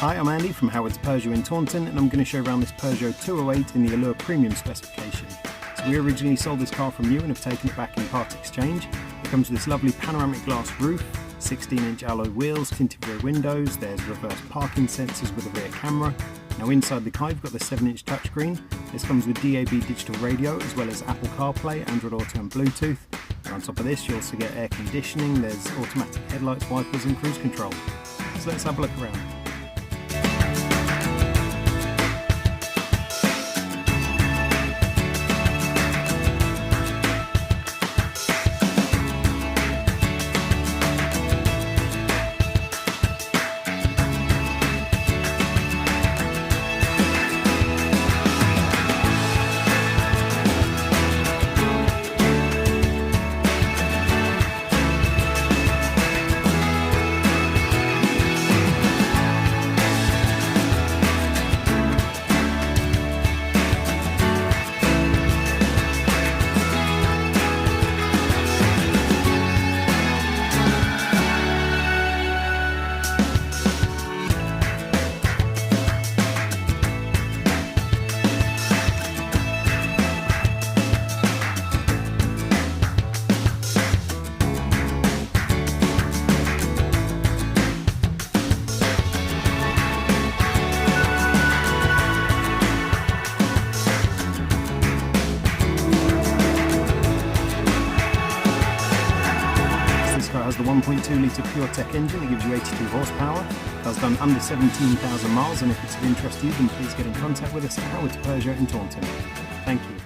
Hi, I'm Andy from Howard's Peugeot in Taunton, and I'm going to show around this Peugeot 208 in the Allure Premium specification. So we originally sold this car from you and have taken it back in part exchange. It comes with this lovely panoramic glass roof, 16-inch alloy wheels, tinted rear windows, there's reverse parking sensors with a rear camera. Now inside the car you've got the 7-inch touchscreen. This comes with DAB digital radio as well as Apple CarPlay, Android Auto and Bluetooth. And on top of this you also get air conditioning, there's automatic headlights, wipers and cruise control. So let's have a look around. Has the 1.2 litre PureTech engine that gives you 82 horsepower. That's done under 17,000 miles, and if it's of interest to you then please get in contact with us at Howard's Peugeot in Taunton. Thank you.